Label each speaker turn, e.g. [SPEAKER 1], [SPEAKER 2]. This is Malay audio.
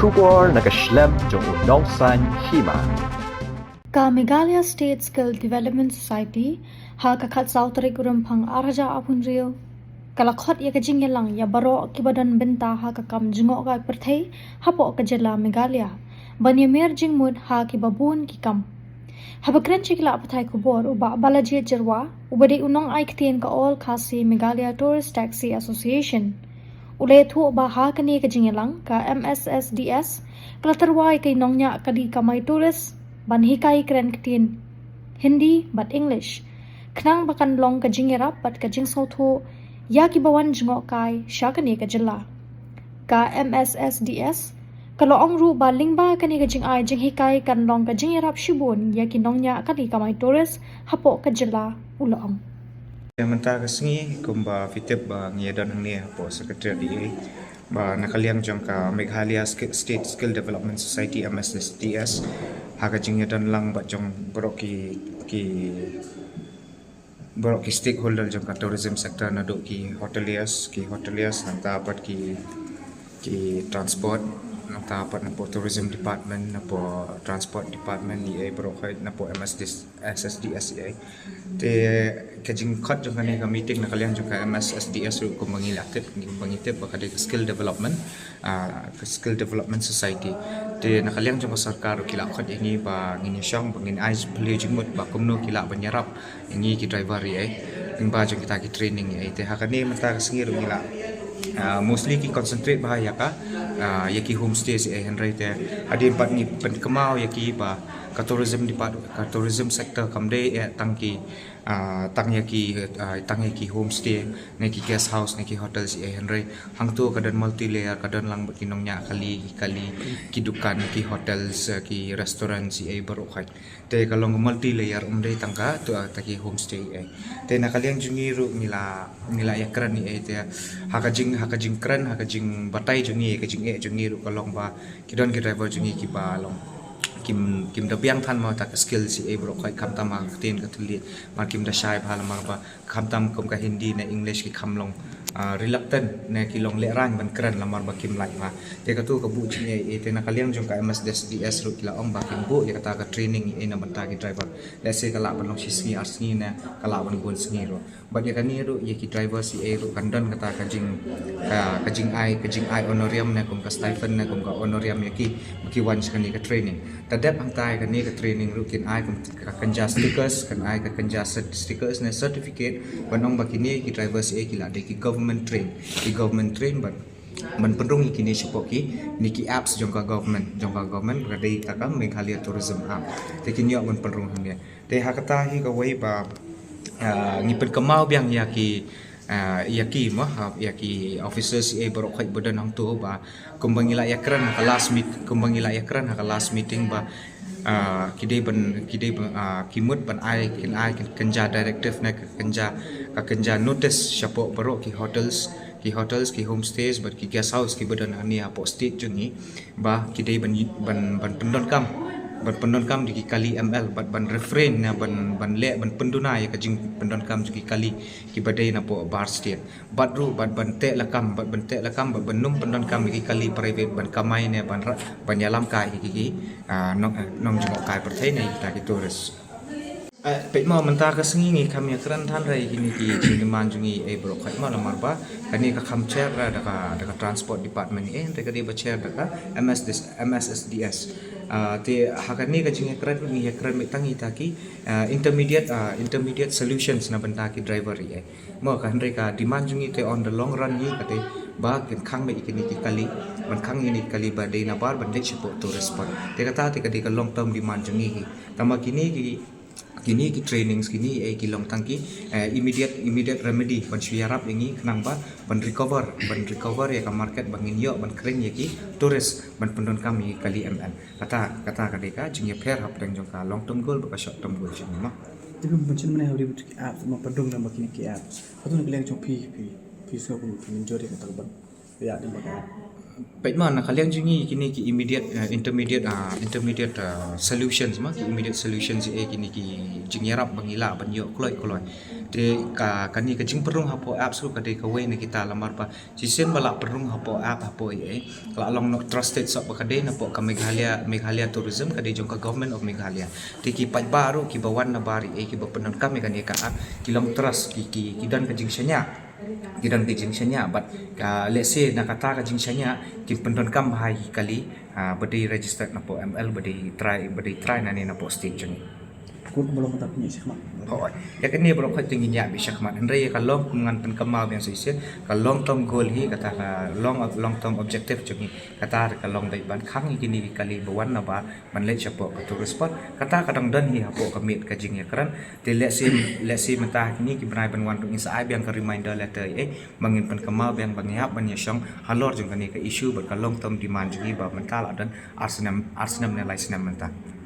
[SPEAKER 1] Shubor nakaslem jong unongsan hima.
[SPEAKER 2] Ka Meghalaya State Skill Development Society ha ka khat sautari kurum phang araja apun rio kalakhot ya kajing yelang ya baro kibadan benta ha ka kam jingo ga perthai hapo ka jela Meghalaya banyamer jingmud ha ki babun ki kam habakran chikla apathai kubor uba balaji jerwa ubade unong aiktien ka all khasi Meghalaya Tourist Taxi Association ule thu ba ha ka ni kajing yelang ka MSSDS klatarwai kay nongnya kadi kamay tourist ban hikai kren ketin Hindi but English knang bakan long ka jingerap bat ka jing sotho ya ki bawan jingo kai shakani ka jilla ka MSSDS kalau ong ru ba lingba kani ka jing ai jing hikai kan long ka jingerap shibun ya ki nongnya kadi kamai tourist hapo ka jilla ulong
[SPEAKER 3] Mentah kesengi kumba fitip ba ngiadan hangni po sekretari ba nakaliang jong ka Meghalaya State Skill Development Society MSSDS haga jingadan lang ba jong broki stakeholder jong ka tourism sector na do ki hoteliers nanta pat ki transport nanta pat na po tourism department na po transport department ni brokai na po MSSDS te kajing khat jong kani ka meeting nakalian jong ka MSSDS ru ko mangitip ba kadi skill development society te nakalian jong sarkar kila khat ini ba ngini syang bangin ais beli jingmut ba kumno kila banyarap ini ki driver ing ba jong kita ki training te hakani mata singir ngila mostly ki concentrate bahaya ka yaki homestay si henry te adi empat ni penkemau yaki ba ka tourism department ka tourism sector kamde tangki tang yaki homestay neki guest house neki hotel si henry hangtu kadan multi layer kadan lang bakinong nya kali ki dukan ki hotels ki restaurant si barokai te kalong multi layer umdai tangka tu taki homestay te nakaliang jungiru nila yakran ni te hakajing kran hakajing batai jungi jungiru kalong ba kidon ki driver jungi ki balong kim da biang than ma ta skill si bro kai kam ta ma tin ka thuli ma kim da shai phala ma ba kam tam kom ka hindi na english ki khamlong reluctant na ki long le rang ban kran la mar ba kim lai ma te ka tu ka bu chi ne te na kaliang jong ka MSSDS ru kila ong ba kim bu ya ta ka training na ban ta ki driver let's say kala ban long si sni arsni na kala ban gun sni ro ba ya ka ni ru ya ki driver si ru kandan ka ta ka jing ai honorarium na kom ka stipend na kom ka honorarium ya ki wan ska ni ka training tadap ang tay kan ni ka training ru kin ai ka kanja stickers kan ai ka kanja stickers na certificate banong bakini ki driver si kila de ki government train but man pendung kini support ki niki apps jongka government kadai taka Meghalaya tourism app te kinyo man pendung hangya te hakata hi ka wai ba ni pen kamau biang yaki officers barokai badan hang tu ba kumbangila yakran ka last meeting ba kidai kimut ban ai kenja directive na kenja notice syapo baro ki hotels ki homestays but ki guest house ki badan ani apo state jungi ba kidai ban pendon kam di kali ml ban refrain na ban penduna ya kajing pendon kam di kali ki badai na po bar state badru ban te lakam ban num pendon kam ki kali private ban kamai ne ban yalam kai ki nong jengok kai perthai nei ta ki tourist pe mo menta ka sengi ngi kami kran than rai kini ki jingiman jungi bro khai ma lamar ba kani ka kham chair da ka transport department ni te ka di ba chair da ka MSSDS te hakani ka jingi kran ni kran me tangi ta ki intermediate solutions na banta ki driver ri mo ka hendrai ka demand jungi te on the long run ni ka te ba kin khang me ikini ki kali ban khang ni kali ba de na bar ban de support to respond te ka ta te ka di ka long term demand jungi tama kini ki trainings kini ki long tangki immediate remedy ban syarap ini kenang ba ban recover ya ka market bangin yo ban kering ya ki tourist ban pendon kami kali ml kata kadeka jingya fair hap dang jongka long term goal ba short term goal jing ma
[SPEAKER 4] tibu mencin mana hari butuh ki app ma pendong na makini ki app atau nak leng jong pi so bu min jori ka tarban ya di maka
[SPEAKER 3] Baik mana kalian jungi kini ki immediate intermediate solutions mah ki immediate solutions kini ki jing yarap bangila ban yo kloi de kani ka jing perung hapo app su ka de ka we ni kita lamar pa sisen bala perung hapo app hapo kala long no trusted so ka de na po ka Meghalaya tourism ka de jong ka government of Meghalaya de ki pat baru ki bawan na bari ki bapenan kami kan ka app ki long trust ki dan ka jing syanya gidan ke jingsanya but let's say nakata ka jingsanya kin pendon kam bahai kali badi registered na po ML badi try na ni na po state jeng
[SPEAKER 4] Kung belum tak punya sih mak.
[SPEAKER 3] oh ya kan ni bro khat tingin ya bi syakmat andre ka long kungan pen kamau yang sise ka long term goal hi kata ka long term objective jeng kata ka long dai ban khang kini kali bawan na ba man le chapo ka tourist spot kata kadang dan hi hapo ka mit ka jing ya kran te let's say mentah kini ki brai ban wan tung isa ai biang ka reminder letter mangin pen kamau biang bangyap ban ya syong halor jeng kani ka issue ba ka long term demand jeng ba mental adan arsenam ne lai senam mentah